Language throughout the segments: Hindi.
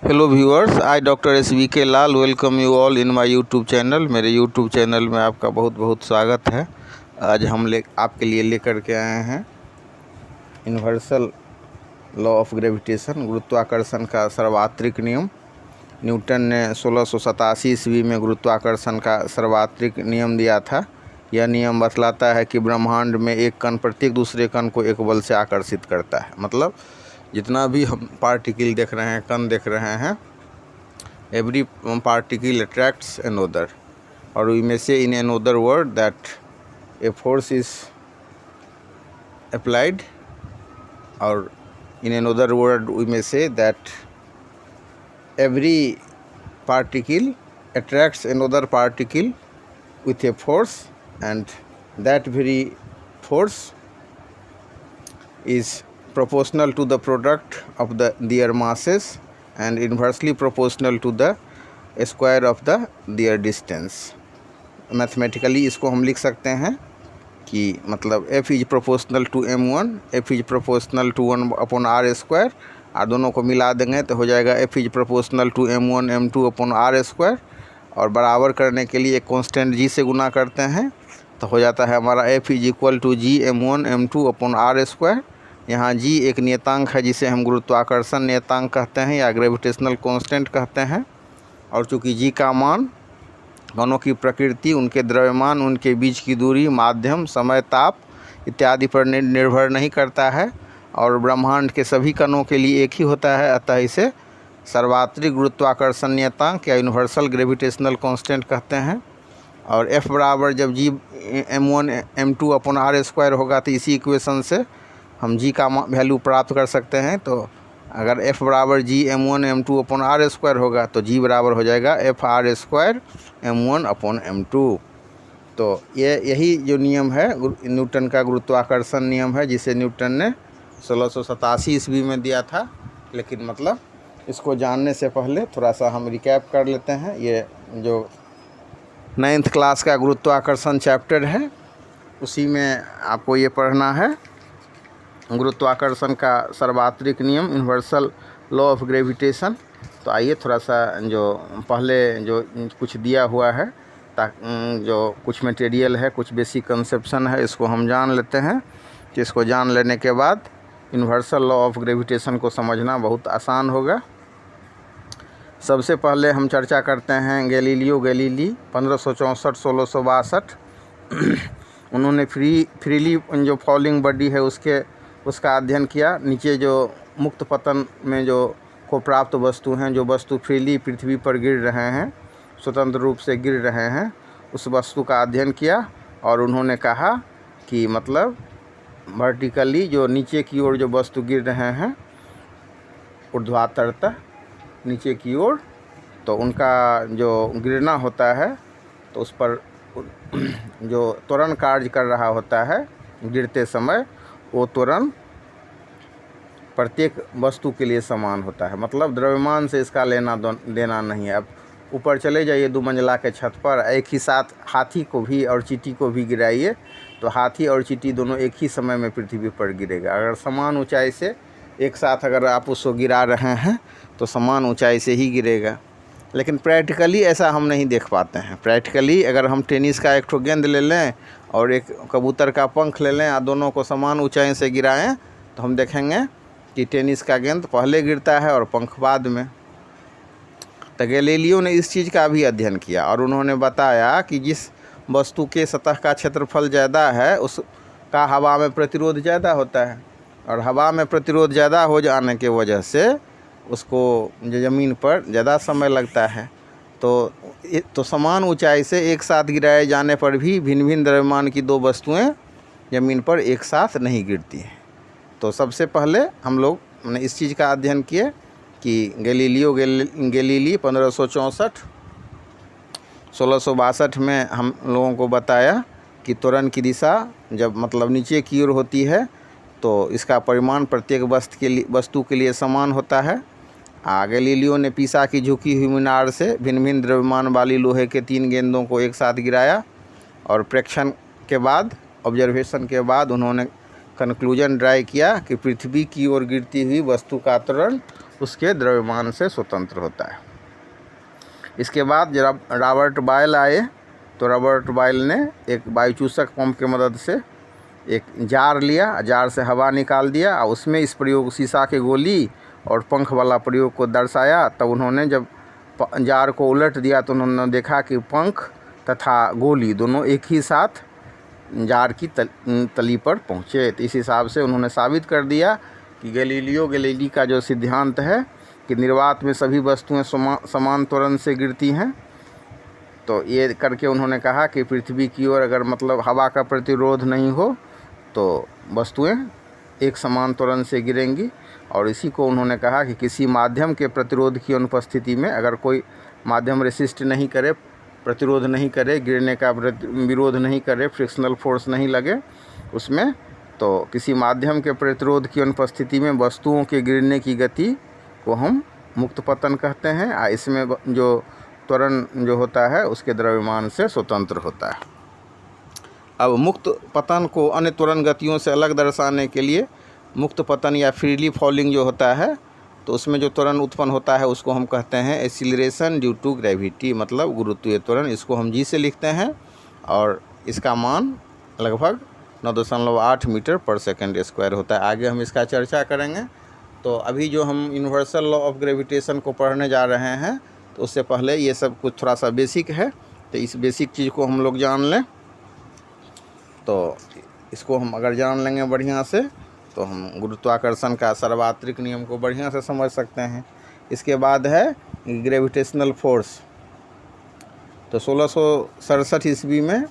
Hello viewers, I doctor SVK Lal welcome you all in my YouTube channel. मेरे यूट्यूब चैनल में आपका बहुत बहुत स्वागत है। आज हम आपके लिए लेकर के आए हैं यूनिवर्सल लॉ ऑफ ग्रेविटेशन, गुरुत्वाकर्षण का सर्वात्रिक नियम। न्यूटन ने 1687 ईस्वी में गुरुत्वाकर्षण का सर्वात्रिक नियम दिया था। यह नियम बतलाता है कि ब्रह्मांड में एक कण प्रत्येक दूसरे कण को एक बल से आकर्षित करता है। मतलब जितना भी हम पार्टिकल देख रहे हैं, कण देख रहे हैं, एवरी पार्टिकल अट्रैक्ट्स अनोदर, और we may say in another word that a force is applied, और in another word we may say that every particle attracts another particle with a force, and that very force is proportional to the product of their masses and inversely proportional to the square of their distance. Mathematically इसको हम लिख सकते हैं कि मतलब F is proportional to m1, F is proportional to 1/r², और दोनों को मिला देंगे तो हो जाएगा F is proportional to m1 m2/r², और बराबर करने के लिए एक कांस्टेंट g से गुना करते हैं तो हो जाता है हमारा F is equal to g m1 m2/r²। यहाँ g एक नियतांक है जिसे हम गुरुत्वाकर्षण नियतांक कहते हैं या ग्रेविटेशनल कांस्टेंट कहते हैं, और चूँकि g का मान कणों की प्रकृति, उनके द्रव्यमान, उनके बीच की दूरी, माध्यम, समय, ताप इत्यादि पर निर्भर नहीं करता है, और ब्रह्मांड के सभी कणों के लिए एक ही होता है, अतः इसे सर्वात्रिक गुरुत्वाकर्षण नियतांक या यूनिवर्सल ग्रेविटेशनल कांस्टेंट कहते हैं। और F बराबर जब g m1 m2/r² होगा तो इसी इक्वेशन से हम g का वैल्यू प्राप्त कर सकते हैं। तो अगर F बराबर g m1 m2/r² होगा तो g बराबर हो जाएगा Fr² m1/m2। तो यही जो नियम है न्यूटन का गुरुत्वाकर्षण नियम है, जिसे न्यूटन ने 1687 ईस्वी में दिया था। लेकिन मतलब इसको जानने से पहले थोड़ा सा हम रिकैप कर लेते हैं। ये जो 9th क्लास का गुरुत्वाकर्षण चैप्टर है उसी में आपको ये पढ़ना है, गुरुत्वाकर्षण का सर्वात्रिक नियम, यूनिवर्सल लॉ ऑफ ग्रेविटेशन। तो आइए थोड़ा सा जो पहले जो कुछ दिया हुआ है, जो कुछ मटेरियल है, कुछ बेसिक कंसेप्शन है, इसको हम जान लेते हैं। कि इसको जान लेने के बाद यूनिवर्सल लॉ ऑफ ग्रेविटेशन को समझना बहुत आसान होगा। सबसे पहले हम चर्चा करते हैं गैलीलियो गैलीली 1564-1662। उन्होंने फ्रीली जो फॉलिंग बॉडी है उसका अध्ययन किया। नीचे जो मुक्त पतन में जो को प्राप्त वस्तु हैं, जो वस्तु फ्रीली पृथ्वी पर गिर रहे हैं, स्वतंत्र रूप से गिर रहे हैं, उस वस्तु का अध्ययन किया। और उन्होंने कहा कि मतलब वर्टिकली जो नीचे की ओर जो वस्तु गिर रहे हैं ऊर्ध्वाधरतः नीचे की ओर, तो उनका जो गिरना होता है तो उस पर जो त्वरण कार्य कर रहा होता है गिरते समय, वो त्वरण प्रत्येक वस्तु के लिए समान होता है। मतलब द्रव्यमान से इसका लेना देना नहीं है। अब ऊपर चले जाइए 2 मंजिला के छत पर, एक ही साथ हाथी को भी और चींटी को भी गिराइए तो हाथी और चींटी दोनों एक ही समय में पृथ्वी पर गिरेगा। अगर समान ऊंचाई से एक साथ अगर आप उसको गिरा रहे हैं तो समान ऊंचाई से ही गिरेगा। लेकिन प्रैक्टिकली ऐसा हम नहीं देख पाते हैं। प्रैक्टिकली अगर हम टेनिस का एक ठो गेंद ले लें और एक कबूतर का पंख ले लें और दोनों को समान ऊंचाई से गिराएं तो हम देखेंगे कि टेनिस का गेंद पहले गिरता है और पंख बाद में। तो गैलीलियो ने इस चीज़ का भी अध्ययन किया और उन्होंने बताया कि जिस वस्तु के सतह का क्षेत्रफल ज़्यादा है उसका हवा में प्रतिरोध ज़्यादा होता है, और हवा में प्रतिरोध ज़्यादा हो जाने के वजह से उसको ज़मीन पर ज़्यादा समय लगता है। तो समान ऊंचाई से एक साथ गिराए जाने पर भी भिन्न भिन्न द्रव्यमान की 2 वस्तुएं ज़मीन पर एक साथ नहीं गिरती हैं। तो सबसे पहले हम लोग ने इस चीज़ का अध्ययन किए कि गैलीलियो गैलीली 1564-1662 में हम लोगों को बताया कि त्वरण की दिशा जब मतलब नीचे की ओर होती है तो इसका परिमाण प्रत्येक वस्तु के लिए समान होता है। गैलीलियो ने पीसा की झुकी हुई मीनार से भिन्न भिन्न द्रव्यमान वाली लोहे के 3 गेंदों को एक साथ गिराया, और प्रेक्षण के बाद, ऑब्जर्वेशन के बाद उन्होंने कंक्लूजन ड्राई किया कि पृथ्वी की ओर गिरती हुई वस्तु का त्वरण उसके द्रव्यमान से स्वतंत्र होता है। इसके बाद जब रॉबर्ट बॉयल आए तो रॉबर्ट बॉयल ने एक वायुचूसक पंप की मदद से एक जार लिया, जार से हवा निकाल दिया और उसमें इस प्रयोग शीशा के गोली और पंख वाला प्रयोग को दर्शाया। तब उन्होंने जब जार को उलट दिया तो उन्होंने देखा कि पंख तथा गोली दोनों एक ही साथ जार की तली पर पहुँचे। तो इस हिसाब से उन्होंने साबित कर दिया कि गैलीलियो गैलीली का जो सिद्धांत है कि निर्वात में सभी वस्तुएं समान त्वरण से गिरती हैं, तो ये करके उन्होंने कहा कि पृथ्वी की ओर अगर मतलब हवा का प्रतिरोध नहीं हो तो वस्तुएं एक समान त्वरण से गिरेंगी। और इसी को उन्होंने कहा कि किसी माध्यम के प्रतिरोध की अनुपस्थिति में, अगर कोई माध्यम रेसिस्ट नहीं करे, प्रतिरोध नहीं करे, गिरने का विरोध नहीं करे, फ्रिक्शनल फोर्स नहीं लगे उसमें, तो किसी माध्यम के प्रतिरोध की अनुपस्थिति में वस्तुओं के गिरने की गति को हम मुक्त पतन कहते हैं। इसमें जो त्वरण जो होता है उसके द्रव्यमान से स्वतंत्र होता है। अब मुक्त पतन को अन्य त्वरण गतियों से अलग दर्शाने के लिए मुक्त पतन या फ्रीली फॉलिंग जो होता है, तो उसमें जो त्वरण उत्पन्न होता है उसको हम कहते हैं एक्सीलरेशन ड्यू टू ग्रेविटी, मतलब गुरुत्वीय त्वरण। इसको हम जी से लिखते हैं और इसका मान लगभग 9.8 मीटर पर सेकंड स्क्वायर होता है। आगे हम इसका चर्चा करेंगे। तो अभी जो हम यूनिवर्सल लॉ ऑफ ग्रेविटेशन को पढ़ने जा रहे हैं, तो उससे पहले ये सब कुछ थोड़ा सा बेसिक है, तो इस बेसिक चीज़ को हम लोग जान लें। तो इसको हम अगर जान लेंगे बढ़िया से तो हम गुरुत्वाकर्षण का सार्वत्रिक नियम को बढ़िया से समझ सकते हैं। इसके बाद है ग्रेविटेशनल फोर्स। तो 1667 ईस्वी में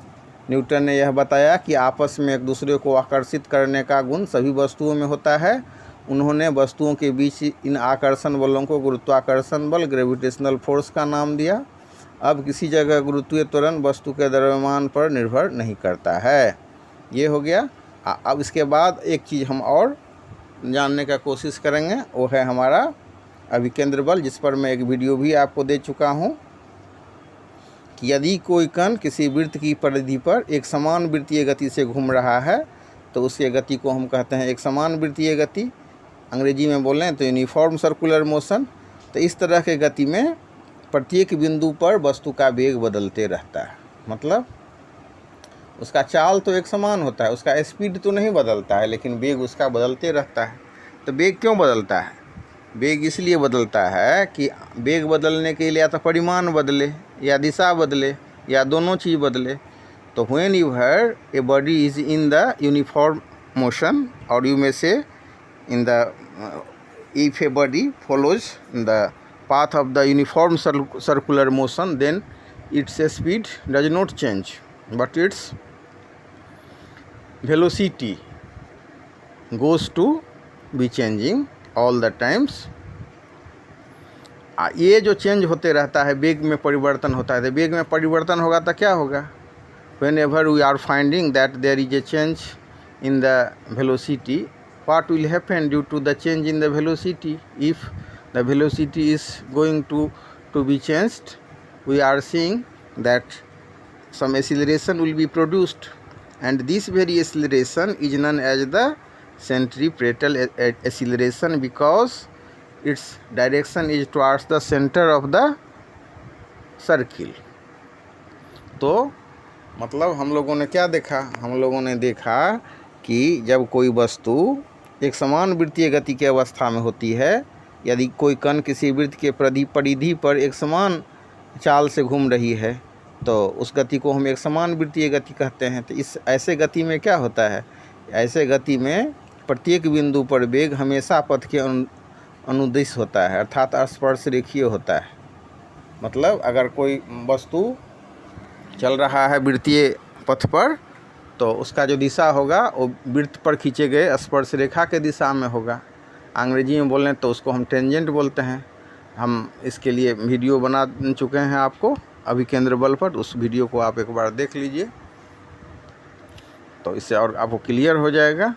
न्यूटन ने यह बताया कि आपस में एक दूसरे को आकर्षित करने का गुण सभी वस्तुओं में होता है। उन्होंने वस्तुओं के बीच इन आकर्षण बलों को गुरुत्वाकर्षण बल, ग्रेविटेशनल फोर्स का नाम दिया। अब किसी जगह गुरुत्वीय त्वरण वस्तु के द्रव्यमान पर निर्भर नहीं करता है। ये हो गया। अब इसके बाद एक चीज़ हम और जानने का कोशिश करेंगे, वो है हमारा अभिकेंद्र बल, जिस पर मैं एक वीडियो भी आपको दे चुका हूँ कि यदि कोई कण किसी वृत्त की परिधि पर एक समान वृत्तीय गति से घूम रहा है तो उसके गति को हम कहते हैं एक समान वृत्तीय गति। अंग्रेजी में बोलें तो यूनिफॉर्म सर्कुलर मोशन। तो इस तरह के गति में प्रत्येक बिंदु पर वस्तु का वेग बदलते रहता है, मतलब उसका चाल तो एक समान होता है, उसका स्पीड तो नहीं बदलता है, लेकिन वेग उसका बदलते रहता है। तो वेग क्यों बदलता है? वेग इसलिए बदलता है कि वेग बदलने के लिए या तो परिमाण बदले या दिशा बदले या दोनों चीज़ बदले। तो when you have a body is in the uniform motion, और यू मे से in the if a body follows the path of the uniform circular motion, then its speed does not change, but its velocity goes to be changing all the times। ये जो चेंज होते रहता है, वेग में परिवर्तन होता है। तो वेग में परिवर्तन होगा तो क्या होगा? whenever we are finding that there is a change in the velocity, what will happen due to the change in the velocity? If the velocity is going to be changed, we are seeing that some acceleration will be produced, and this very acceleration is known as the centripetal acceleration because its direction is towards the center of the circle। तो मतलब हम लोगों ने क्या देखा? हम लोगों ने देखा कि जब कोई वस्तु एक समान वृत्तीय गति की अवस्था में होती है, यदि कोई कण किसी वृत्त के परिधि पर एक समान चाल से घूम रही है, तो उस गति को हम एक समान वृत्तीय गति कहते हैं। तो इस ऐसे गति में क्या होता है? ऐसे गति में प्रत्येक बिंदु पर वेग हमेशा पथ के अनुदिश होता है, अर्थात स्पर्श रेखीय होता है। मतलब अगर कोई वस्तु चल रहा है वृत्तीय पथ पर, तो उसका जो दिशा होगा वो वृत्त पर खींचे गए स्पर्श रेखा के दिशा में होगा। अंग्रेजी में बोलें तो उसको हम टेंजेंट बोलते हैं। हम इसके लिए वीडियो बना चुके हैं आपको अभिकेंद्र बल पर, उस वीडियो को आप एक बार देख लीजिए तो इससे और आपको क्लियर हो जाएगा।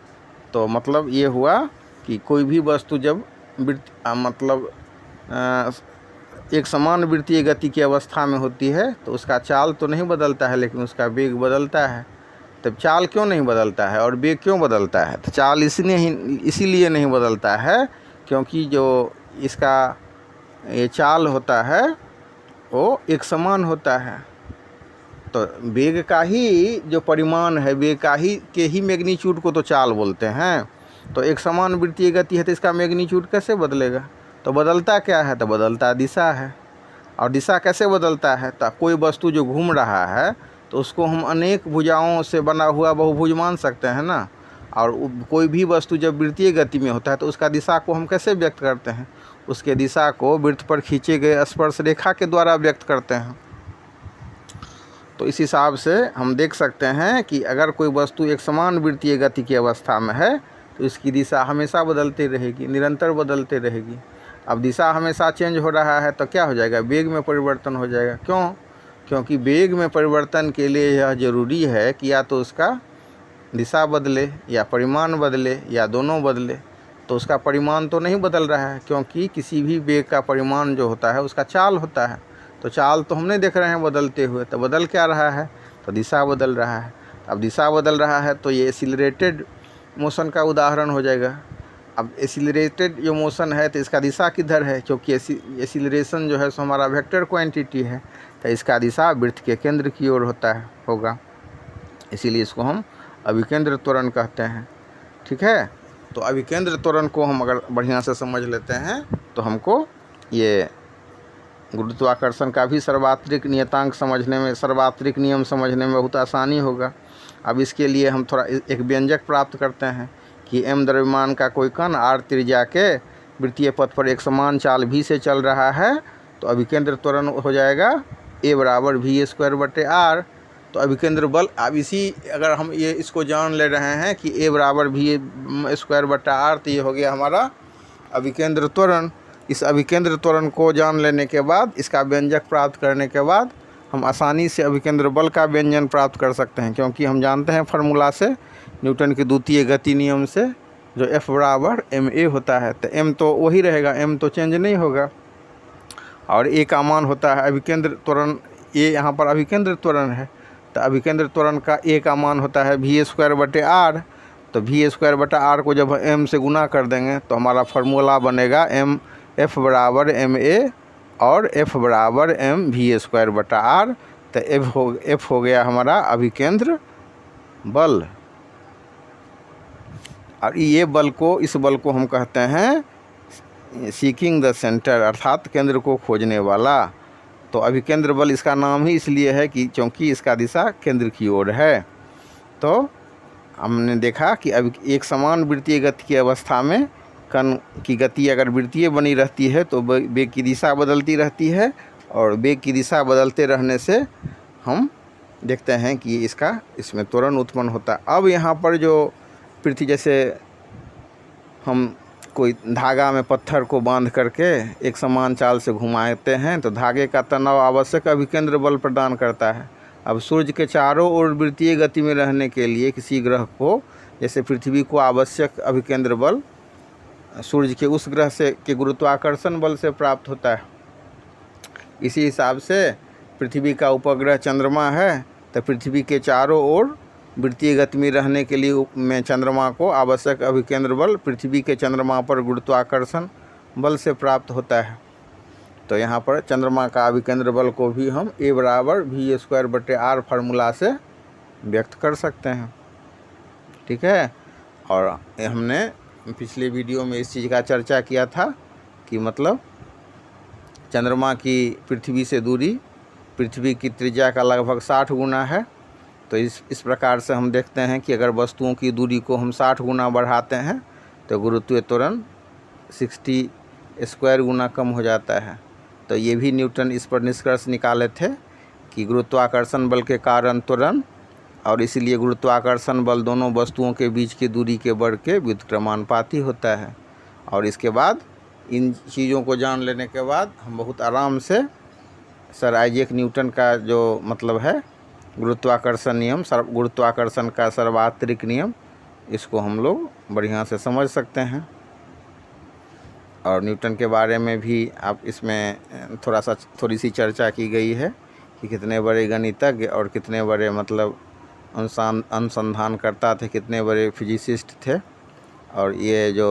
तो मतलब ये हुआ कि कोई भी वस्तु जब मतलब एक समान वृत्तीय गति की अवस्था में होती है तो उसका चाल तो नहीं बदलता है, लेकिन उसका वेग बदलता है। तब चाल क्यों नहीं बदलता है और वेग क्यों बदलता है? तो चाल इसीलिए नहीं बदलता है क्योंकि जो इसका ये चाल होता है वो एक समान होता है। तो वेग का ही जो परिमाण है, वेग का ही के ही मैग्नीट्यूड को तो चाल बोलते हैं। तो एक समान वृत्तीय गति है तो इसका मैग्नीट्यूड कैसे बदलेगा? तो बदलता क्या है? तो बदलता दिशा है। और दिशा कैसे बदलता है? तो कोई वस्तु जो घूम रहा है तो उसको हम अनेक भुजाओं से बना हुआ बहुभुज मान सकते हैं ना। और कोई भी वस्तु जब वृत्तीय गति में होता है तो उसका दिशा को हम कैसे व्यक्त करते हैं? उसके दिशा को वृत्त पर खींचे गए स्पर्श रेखा के द्वारा व्यक्त करते हैं। तो इस हिसाब से हम देख सकते हैं कि अगर कोई वस्तु एक समान वृत्तीय गति की अवस्था में है तो इसकी दिशा हमेशा बदलती रहेगी, निरंतर बदलती रहेगी। अब दिशा हमेशा चेंज हो रहा है तो क्या हो जाएगा? वेग में परिवर्तन हो जाएगा। क्यों? क्योंकि वेग में परिवर्तन के लिए यह जरूरी है कि या तो उसका दिशा बदले या परिमाण बदले या दोनों बदले। तो उसका परिमाण तो नहीं बदल रहा है, क्योंकि किसी भी वेग का परिमाण जो होता है उसका चाल होता है। तो चाल तो हम नहीं देख रहे हैं बदलते हुए, तो बदल क्या रहा है? तो दिशा बदल रहा है। अब दिशा बदल रहा है तो ये एक्सीलरेटेड मोशन का उदाहरण हो जाएगा। अब एक्सीलरेटेड जो मोशन है तो इसका दिशा किधर है? क्योंकि एक्सीलरेशन जो है सो हमारा वेक्टर क्वांटिटी है, तो इसका दिशा वृत्त के केंद्र की ओर होगा। इसीलिए इसको हम अभिकेंद्र त्वरण कहते हैं। ठीक है, तो अभिकेंद्र त्वरण को हम अगर बढ़िया से समझ लेते हैं तो हमको ये गुरुत्वाकर्षण का भी सर्वात्रिक नियतांक समझने में, सर्वात्रिक नियम समझने में बहुत आसानी होगा। अब इसके लिए हम थोड़ा एक व्यंजक प्राप्त करते हैं कि m द्रव्यमान का कोई कण r त्रिज्या के वृत्तीय पथ पर एक समान चाल v से चल रहा है तो अभिकेंद्र त्वरण हो जाएगा a बराबर v²/r। तो अभिकेंद्र बल, अब इसी अगर हम ये इसको जान ले रहे हैं कि a बराबर v²/r, तो ये हो गया हमारा अभिकेंद्र त्वरण। इस अभिकेंद्र त्वरण को जान लेने के बाद, इसका व्यंजक प्राप्त करने के बाद हम आसानी से अभिकेंद्र बल का व्यंजन प्राप्त कर सकते हैं, क्योंकि हम जानते हैं फार्मूला से, न्यूटन के द्वितीय गति नियम से, जो F बराबर ma होता है। तो m तो वही रहेगा, m तो चेंज नहीं होगा। और a का मान होता है अभिकेंद्र त्वरण, a यहाँ पर अभिकेंद्र त्वरण है, तो अभिकेंद्र त्वरण का a का मान होता है v²/r। तो v²/r को जब m से गुना कर देंगे तो हमारा फार्मूला बनेगा F बराबर ma और F बराबर m v²/r। तो F हो गया हमारा अभिकेंद्र बल। और ये बल को, इस बल को हम कहते हैं सीकिंग द सेंटर, अर्थात केंद्र को खोजने वाला। तो अभिकेंद्र बल इसका नाम ही इसलिए है कि क्योंकि इसका दिशा केंद्र की ओर है। तो हमने देखा कि अब एक समान वृत्तीय गति की अवस्था में कण की गति अगर वृत्तीय बनी रहती है तो वेग की दिशा बदलती रहती है, और वेग की दिशा बदलते रहने से हम देखते हैं कि इसमें त्वरण उत्पन्न होता है। अब यहाँ पर जो पृथ्वी, जैसे हम कोई धागा में पत्थर को बांध करके एक समान चाल से घुमाते हैं तो धागे का तनाव आवश्यक अभिकेंद्र बल प्रदान करता है। अब सूर्य के चारों ओर वृत्तीय गति में रहने के लिए किसी ग्रह को, जैसे पृथ्वी को आवश्यक अभिकेंद्र बल सूर्य के उस ग्रह से के गुरुत्वाकर्षण बल से प्राप्त होता है। इसी हिसाब से पृथ्वी का उपग्रह चंद्रमा है, तो पृथ्वी के चारों ओर वृत्तीय गति में रहने के लिए में चंद्रमा को आवश्यक अभिकेंद्र बल पृथ्वी के चंद्रमा पर गुरुत्वाकर्षण बल से प्राप्त होता है। तो यहाँ पर चंद्रमा का अभिकेंद्र बल को भी हम a बराबर v²/r फार्मूला से व्यक्त कर सकते हैं। ठीक है, और हमने पिछले वीडियो में इस चीज़ का चर्चा किया था कि मतलब चंद्रमा की पृथ्वी से दूरी पृथ्वी की त्रिज्या का लगभग 60 गुना है। तो इस प्रकार से हम देखते हैं कि अगर वस्तुओं की दूरी को हम 60 गुना बढ़ाते हैं तो गुरुत्वीय त्वरण 60² गुना कम हो जाता है। तो ये भी न्यूटन इस पर निष्कर्ष निकाले थे कि गुरुत्वाकर्षण बल के कारण त्वरण और इसीलिए गुरुत्वाकर्षण बल दोनों वस्तुओं के बीच की दूरी के वर्ग के व्युत्क्रमानुपाती होता है। और इसके बाद इन चीज़ों को जान लेने के बाद हम बहुत आराम से सर आइजैक न्यूटन का जो मतलब है गुरुत्वाकर्षण नियम, गुरुत्वाकर्षण का सर्वात्रिक नियम, इसको हम लोग बढ़िया से समझ सकते हैं। और न्यूटन के बारे में भी आप इसमें थोड़ी सी चर्चा की गई है कि कितने बड़े गणितज्ञ और कितने बड़े मतलब अनुसंधान करता थे, कितने बड़े फिजिसिस्ट थे। और ये जो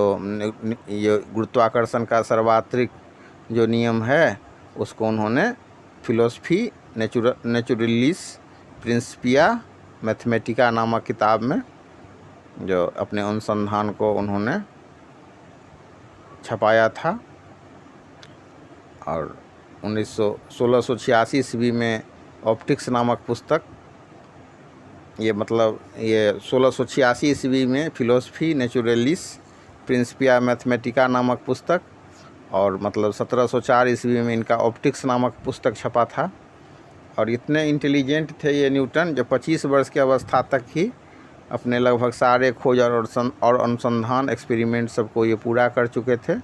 ये गुरुत्वाकर्षण का सर्वात्रिक जो नियम है उसको उन्होंने फिलोसफी नेचुरलिस प्रिंसिपिया मैथमेटिका नामक किताब में जो अपने अनुसंधान को उन्होंने छपाया था। और 1686 ईस्वी में ऑप्टिक्स नामक पुस्तक, ये मतलब ये 1686 ईस्वी में फिलोसफी नेचुरलिस प्रिंसिपिया मैथमेटिका नामक पुस्तक, और मतलब 1704 ईस्वी में इनका ऑप्टिक्स नामक पुस्तक छपा था। और इतने इंटेलिजेंट थे ये न्यूटन, जो 25 वर्ष की अवस्था तक ही अपने लगभग सारे खोज और अनुसंधान एक्सपेरिमेंट सबको ये पूरा कर चुके थे।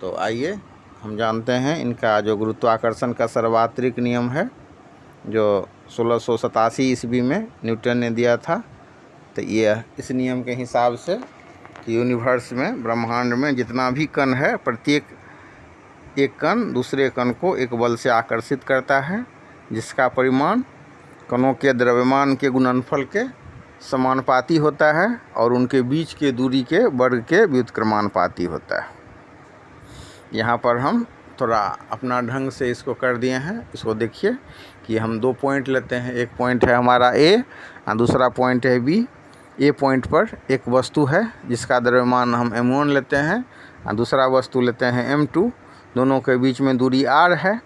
तो आइए हम जानते हैं इनका जो गुरुत्वाकर्षण का सर्वात्रिक नियम है जो 1687 ईस्वी में न्यूटन ने दिया था। तो ये इस नियम के हिसाब से कि यूनिवर्स में, ब्रह्मांड में जितना भी कण है, प्रत्येक एक कण दूसरे कण को एक बल से आकर्षित करता है, जिसका परिमाण कणों के द्रव्यमान के गुणनफल के समानुपाती होता है और उनके बीच के दूरी के वर्ग के व्युत्क्रमानुपाती होता है। यहाँ पर हम थोड़ा अपना ढंग से इसको कर दिए हैं। इसको देखिए कि हम 2 पॉइंट लेते हैं। एक पॉइंट है हमारा ए और दूसरा पॉइंट है बी। ए पॉइंट पर एक वस्तु है जिसका द्रव्यमान हम m1 लेते हैं और दूसरा वस्तु लेते हैं m2। दोनों के बीच में दूरी r है।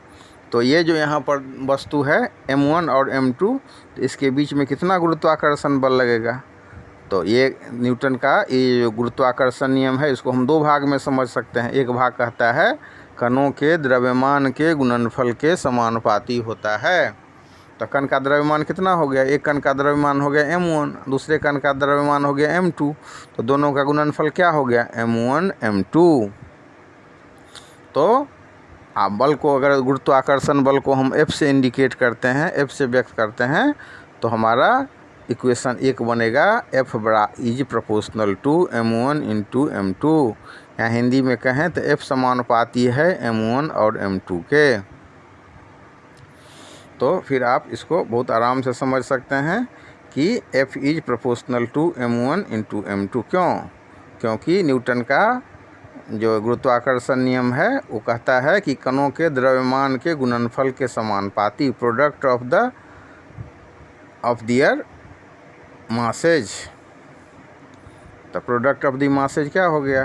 तो ये जो यहाँ पर वस्तु है m1 और m2, तो इसके बीच में कितना गुरुत्वाकर्षण बल लगेगा? तो ये न्यूटन का ये जो गुरुत्वाकर्षण नियम है इसको हम 2 भाग में समझ सकते हैं। एक भाग कहता है कणों के द्रव्यमान के गुणनफल के समानुपाती होता है। तो कण का द्रव्यमान कितना हो गया? एक कण का द्रव्यमान हो गया m1, दूसरे कण का द्रव्यमान हो गया m2। तो दोनों का गुणनफल क्या हो गया? m1 m2। तो आप बल को, अगर गुरुत्वाकर्षण बल को हम F से इंडिकेट करते हैं, F से व्यक्त करते हैं, तो हमारा इक्वेशन एक बनेगा F is proportional to m1 into m2। या हिंदी में कहें तो F समानुपाती है m1 और m2 के। तो फिर आप इसको बहुत आराम से समझ सकते हैं कि F is proportional to m1 into m2। क्योंकि न्यूटन का जो गुरुत्वाकर्षण नियम है वो कहता है कि कणों के द्रव्यमान के गुणनफल के समानुपाती, प्रोडक्ट ऑफ दियर मासेज। तो प्रोडक्ट ऑफ द मासेज क्या हो गया?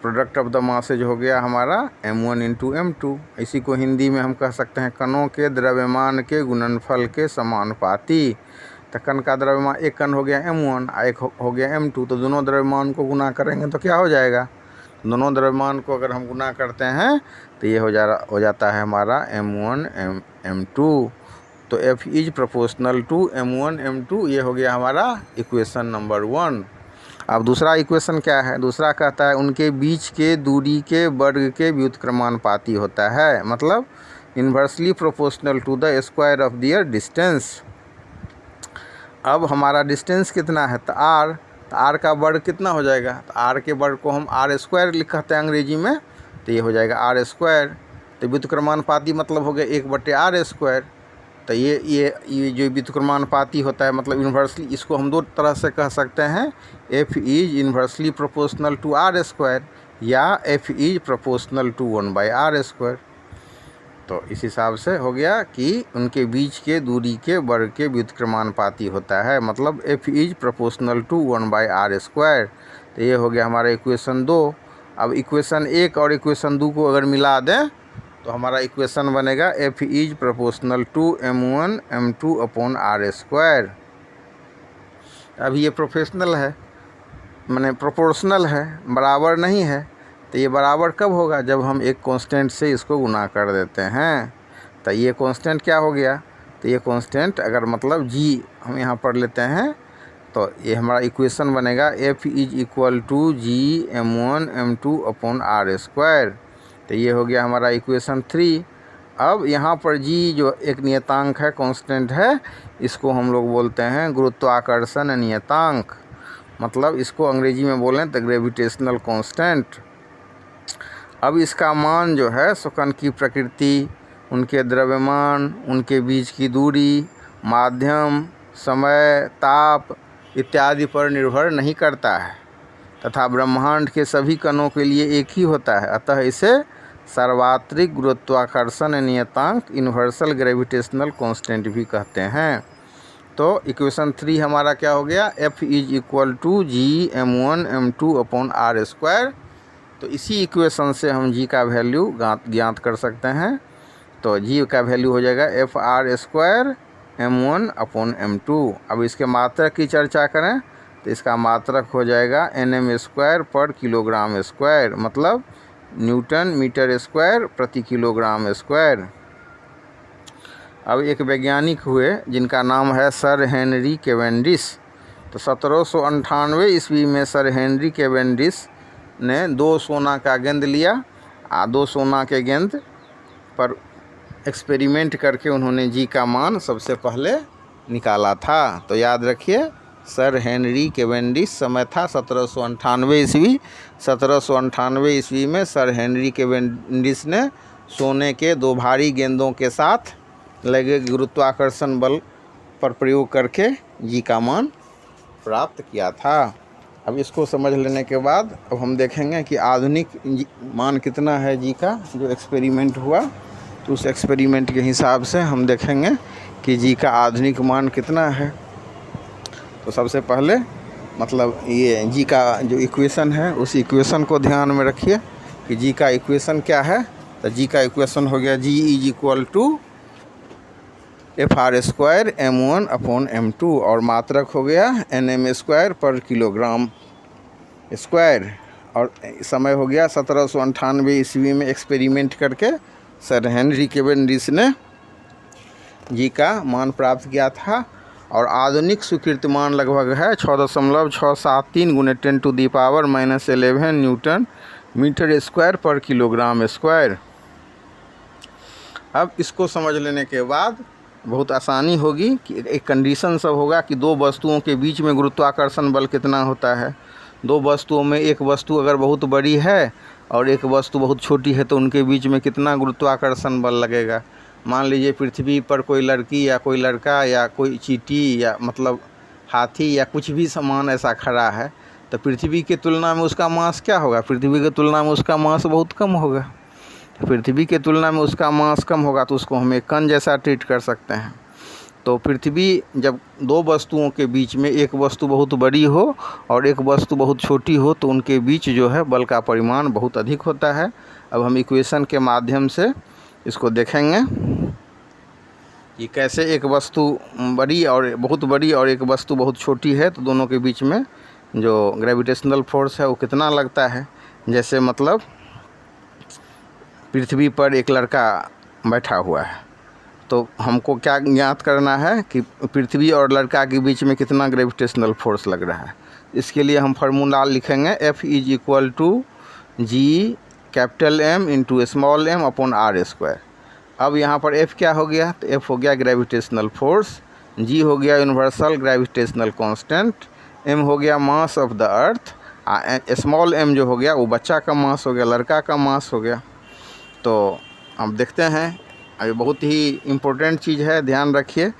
प्रोडक्ट ऑफ द मासेज हो गया हमारा m1 इंटू m2। इसी को हिंदी में हम कह सकते हैं कणों के द्रव्यमान के गुणनफल के समानुपाती। तो कण का द्रव्यमान, एक कण हो गया m1 और एक हो गया m2, तो दोनों द्रव्यमान को गुना करेंगे तो क्या हो जाएगा? दोनों द्रव्यमान को अगर हम गुना करते हैं तो ये हो जाता है हमारा m1 m2। तो F is proportional to m1 m2। ये हो गया हमारा इक्वेशन नंबर 1। अब दूसरा इक्वेशन क्या है? दूसरा कहता है उनके बीच के दूरी के वर्ग के व्युत्क्रमानुपाती होता है, मतलब inversely proportional to the square of their distance. अब हमारा डिस्टेंस कितना है? तो r। तो r का वर्ग कितना हो जाएगा? तो r के वर्ग को हम r स्क्वायर लिखते हैं अंग्रेजी में, तो ये हो जाएगा r स्क्वायर। तो व्युत्क्रमानुपाती मतलब हो गया 1/r स्क्वायर। तो ये जो व्युत्क्रमानुपाती होता है मतलब इन्वर्सली, इसको हम 2 तरह से कह सकते हैं। F is inversely proportional to r square या F is proportional to 1/r square. तो इस हिसाब से हो गया कि उनके बीच के दूरी के वर्ग के व्युत्क्रमानुपाती होता है, मतलब F is proportional to 1/r square. तो ये हो गया हमारा इक्वेशन 2। अब इक्वेशन 1 और इक्वेशन 2 को अगर मिला दें तो हमारा इक्वेशन बनेगा F is proportional to m1 m2 upon r square. अभी ये प्रोफेशनल है, माने प्रोपोर्शनल है, बराबर नहीं है। तो ये बराबर कब होगा? जब हम एक कांस्टेंट से इसको गुना कर देते हैं। तो ये कांस्टेंट क्या हो गया? तो ये कांस्टेंट अगर मतलब g हम यहाँ पर लेते हैं तो ये हमारा इक्वेशन बनेगा F is equal to g m1 m2 upon r square. तो ये हो गया हमारा इक्वेशन 3। अब यहाँ पर g जो एक नियतांक है, कांस्टेंट है, इसको हम लोग बोलते हैं गुरुत्वाकर्षण नियतांक, मतलब इसको अंग्रेजी में बोलें तो ग्रेविटेशनल कांस्टेंट। अब इसका मान जो है सो कण की प्रकृति, उनके द्रव्यमान, उनके बीच की दूरी, माध्यम, समय, ताप, इत्यादि पर निर्भर नहीं करता है तथा ब्रह्मांड के सभी कणों के लिए एक ही होता है, अतः इसे सार्वत्रिक गुरुत्वाकर्षण नियतांक यूनिवर्सल ग्रेविटेशनल कांस्टेंट भी कहते हैं। तो इक्वेशन 3 हमारा क्या हो गया, F is equal to G m1m2/r²। तो इसी इक्वेशन से हम g का वैल्यू ज्ञात कर सकते हैं। तो g का वैल्यू हो जाएगा FR² m1/m2। अब इसके मात्रक की चर्चा करें तो इसका मात्रक हो जाएगा Nm²/kg², मतलब न्यूटन मीटर स्क्वायर प्रति किलोग्राम स्क्वायर। अब एक वैज्ञानिक हुए जिनका नाम है सर हेनरी कैवेंडिश। तो 1798 ईस्वी में सर हेनरी कैवेंडिश ने 2 सोना का गेंद लिया। 2 सोना के गेंद पर एक्सपेरिमेंट करके उन्होंने जी का मान सबसे पहले निकाला था। तो याद रखिए, सर हेनरी कैवेंडिश, समय था 1798 ईस्वी। 1798 ईस्वी में सर हेनरी कैवेंडिश ने सोने के 2 भारी गेंदों के साथ लगे गुरुत्वाकर्षण बल पर प्रयोग करके जी का मान प्राप्त किया था। अब इसको समझ लेने के बाद अब हम देखेंगे कि आधुनिक मान कितना है जी का, जो एक्सपेरिमेंट हुआ। तो उस एक्सपेरिमेंट के हिसाब से हम देखेंगे कि जी का आधुनिक मान कितना है। तो सबसे पहले मतलब ये जी का जो इक्वेशन है उस इक्वेशन को ध्यान में रखिए कि जी का इक्वेशन क्या है। तो जी का इक्वेशन हो गया जी is equal to FR² m1/m2 और मात्रक हो गया Nm²/kg²। और समय हो गया 1798 ईस्वी में एक्सपेरिमेंट करके सर हेनरी कैवेंडिश ने जी का मान प्राप्त किया था। और आधुनिक स्वीकृत मान लगभग है 6.673 × 10⁻⁻11 न्यूटन मीटर स्क्वायर पर किलोग्राम स्क्वायर। अब इसको समझ लेने के बाद बहुत आसानी होगी कि एक कंडीशन सब होगा कि 2 वस्तुओं के बीच में गुरुत्वाकर्षण बल कितना होता है। 2 वस्तुओं में एक वस्तु अगर बहुत बड़ी है और एक वस्तु बहुत छोटी है तो उनके बीच में कितना गुरुत्वाकर्षण बल लगेगा। मान लीजिए पृथ्वी पर कोई लड़की या कोई लड़का या कोई चींटी या मतलब हाथी या कुछ भी सामान ऐसा खड़ा है, तो पृथ्वी की तुलना में उसका मास क्या होगा, पृथ्वी की तुलना में उसका मास बहुत कम होगा। पृथ्वी की तुलना में उसका मास कम होगा तो उसको हम एक कण जैसा ट्रीट कर सकते हैं। तो पृथ्वी जब 2 वस्तुओं के बीच में एक वस्तु बहुत बड़ी हो और एक वस्तु बहुत छोटी हो तो उनके बीच जो है बल का परिमाण बहुत अधिक होता है। अब हम इक्वेशन के माध्यम से इसको देखेंगे कि कैसे एक वस्तु बड़ी और बहुत बड़ी और एक वस्तु बहुत छोटी है तो दोनों के बीच में जो ग्रेविटेशनल फोर्स है वो कितना लगता है। जैसे मतलब पृथ्वी पर एक लड़का बैठा हुआ है तो हमको क्या ज्ञात करना है कि पृथ्वी और लड़का के बीच में कितना ग्रेविटेशनल फोर्स लग रहा है। इसके लिए हम फार्मूला लिखेंगे F is equal to G M into small m/r²। अब यहाँ पर F क्या हो गया, तो F हो गया ग्रेविटेशनल फोर्स, G हो गया यूनिवर्सल ग्रेविटेशनल कांस्टेंट, M हो गया mass of the earth, small m जो हो गया वो बच्चा का मास हो गया, लड़का का मास हो गया। तो अब देखते हैं, अभी बहुत ही इम्पोर्टेंट चीज़ है, ध्यान रखिए।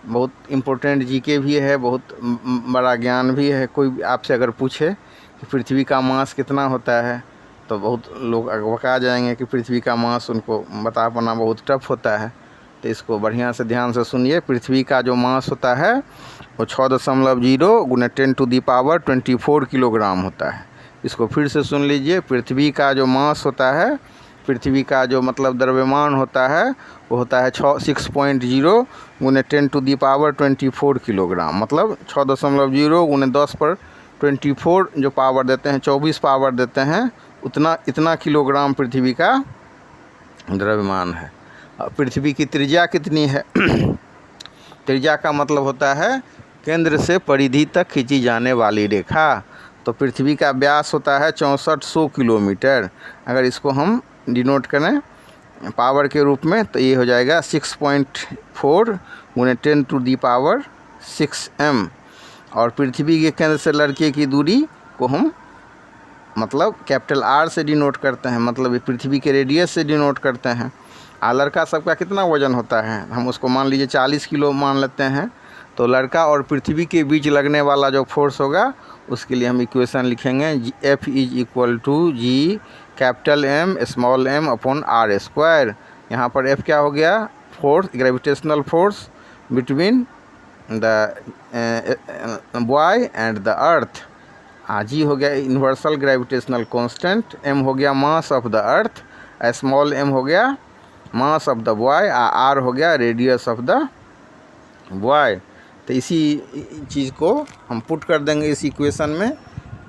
बहुत इम्पोर्टेंट जीके भी है, बहुत बड़ा ज्ञान भी है। कोई आपसे अगर पूछे कि पृथ्वी का मास कितना होता है तो बहुत लोग अकबका जाएंगे कि पृथ्वी का मास उनको बता पाना बहुत टफ होता है। तो इसको बढ़िया से ध्यान से सुनिए। पृथ्वी का जो मास होता है वो 6.0 × 10⁻24 किलोग्राम होता है। इसको फिर से सुन लीजिए। पृथ्वी का जो मास होता है, पृथ्वी का जो मतलब द्रव्यमान होता है वो होता है 6.0 × 10⁻24 किलोग्राम, मतलब 6.0 × 10⁻24 जो पावर देते हैं, 24 पावर देते हैं, इतना किलोग्राम पृथ्वी का द्रव्यमान है। पृथ्वी की त्रिज्या कितनी है त्रिज्या का मतलब होता है केंद्र से परिधि तक खींची जाने वाली रेखा। तो पृथ्वी का व्यास होता है 6400 किलोमीटर। अगर इसको हम डिनोट करें पावर के रूप में तो ये हो जाएगा 6.4 × 10⁻6 m। और पृथ्वी के केंद्र से लड़के की दूरी को हम मतलब कैपिटल R से डिनोट करते हैं, मतलब पृथ्वी के रेडियस से डिनोट करते हैं। लड़का सबका कितना वज़न होता है, हम उसको मान लीजिए 40 किलो मान लेते हैं। तो लड़का और पृथ्वी के बीच लगने वाला जो फोर्स होगा उसके लिए हम इक्वेशन लिखेंगे F is equal to G capital M small m upon R square. यहाँ पर F क्या हो गया, force, gravitational force between the boy and the earth. G हो गया यूनिवर्सल ग्रेविटेशनल कांस्टेंट, M हो गया mass of the earth, small m हो गया mass of the boy, R हो गया रेडियस ऑफ द बॉय। तो इसी चीज़ को हम पुट कर देंगे इस इक्वेशन में।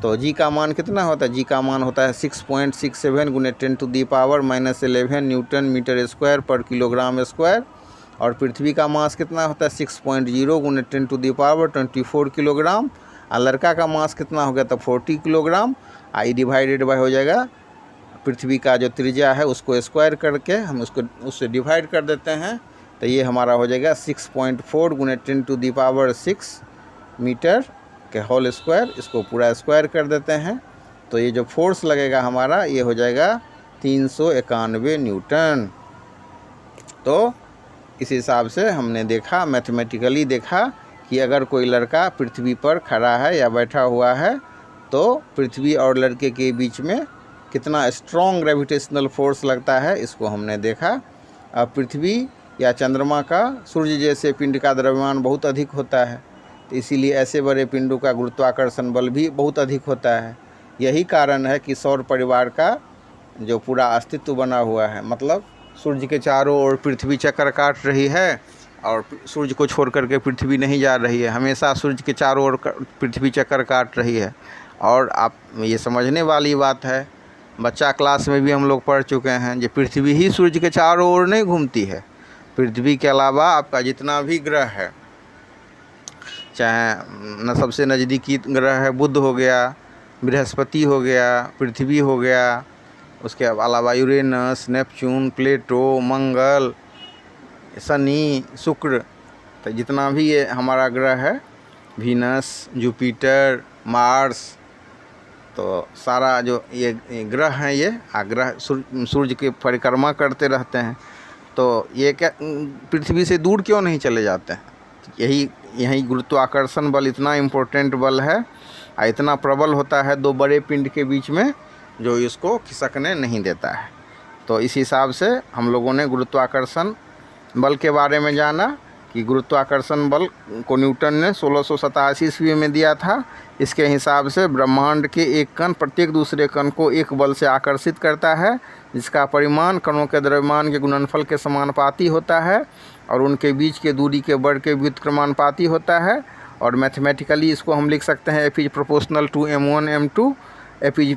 तो जी का मान कितना होता है, जी का मान होता है 6.67 गुने 10⁻⁻11 न्यूटन मीटर स्क्वायर पर किलोग्राम स्क्वायर। और पृथ्वी का मास कितना होता है 6.0 गुने 10⁻24 किलोग्राम। और लड़का का मास कितना हो गया, तो 40 किलोग्राम। आई डिवाइडेड बाय हो जाएगा पृथ्वी का जो त्रिज्या है उसको स्क्वायर करके हम उससे डिवाइड कर देते हैं। तो ये हमारा हो जाएगा 6.4 गुने 10⁻6 मीटर के होल स्क्वायर। इसको पूरा स्क्वायर कर देते हैं तो ये जो फोर्स लगेगा हमारा ये हो जाएगा 391 न्यूटन। तो इस हिसाब से हमने देखा, मैथमेटिकली देखा कि अगर कोई लड़का पृथ्वी पर खड़ा है या बैठा हुआ है तो पृथ्वी और लड़के के बीच में कितना स्ट्रॉन्ग ग्रेविटेशनल फोर्स लगता है, इसको हमने देखा। अब पृथ्वी या चंद्रमा का सूर्य जैसे पिंड का द्रव्यमान बहुत अधिक होता है, तो इसीलिए ऐसे बड़े पिंडों का गुरुत्वाकर्षण बल भी बहुत अधिक होता है। यही कारण है कि सौर परिवार का जो पूरा अस्तित्व बना हुआ है, मतलब सूर्य के चारों ओर पृथ्वी चक्कर काट रही है और सूर्य को छोड़ करके पृथ्वी नहीं जा रही है, हमेशा सूर्य के चारों ओर पृथ्वी चक्कर काट रही है। और आप ये समझने वाली बात है, बच्चा क्लास में भी हम लोग पढ़ चुके हैं, जो पृथ्वी ही सूर्य के चारों ओर नहीं घूमती है। पृथ्वी के अलावा आपका जितना भी ग्रह है, चाहे न सबसे नज़दीकी ग्रह है बुध हो गया, बृहस्पति हो गया, पृथ्वी हो गया, उसके अलावा यूरेनस, नेपच्यून, प्लेटो, मंगल, शनि, शुक्र, तो जितना भी ये हमारा ग्रह है, वीनस, जुपिटर, मार्स, तो सारा जो ये ग्रह हैं ये ग्रह सूर्य की परिक्रमा करते रहते हैं। तो ये क्या पृथ्वी से दूर क्यों नहीं चले जाते हैं? यही गुरुत्वाकर्षण बल इतना इम्पोर्टेंट बल है और इतना प्रबल होता है दो बड़े पिंड के बीच में, जो इसको खिसकने नहीं देता है। तो इस हिसाब से हम लोगों ने गुरुत्वाकर्षण बल के बारे में जाना कि गुरुत्वाकर्षण बल को न्यूटन ने 1687 ईस्वी में दिया था। इसके हिसाब से ब्रह्मांड के एक कण प्रत्येक दूसरे कण को एक बल से आकर्षित करता है, जिसका परिमाण कणों के द्रव्यमान के गुणनफल के समानुपाती होता है और उनके बीच के दूरी के वर्ग के व्युत्क्रमानुपाती होता है। और मैथमेटिकली इसको हम लिख सकते हैं F is proportional to m1 m2, F is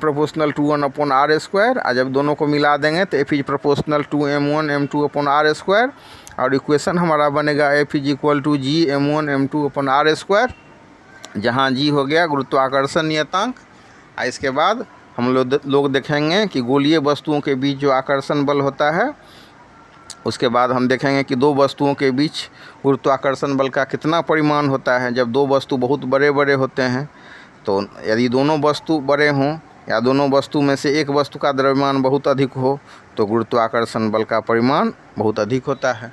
proportional to 1 upon R square. और जब दोनों को मिला देंगे तो F is proportional to m1 m2 upon R square. और इक्वेशन हमारा बनेगा F is equal to G m1 m2 upon R square, जहाँ जी हो गया गुरुत्वाकर्षण नियतांक। और इसके बाद हम लोग देखेंगे कि गोलीय वस्तुओं के बीच जो आकर्षण बल होता है, उसके बाद हम देखेंगे कि दो वस्तुओं के बीच गुरुत्वाकर्षण बल का कितना परिमाण होता है। जब दो वस्तु बहुत बड़े बड़े होते हैं, तो यदि दोनों वस्तु बड़े हों या दोनों वस्तु में से एक वस्तु का द्रव्यमान बहुत अधिक हो, तो गुरुत्वाकर्षण बल का परिमाण बहुत अधिक होता है।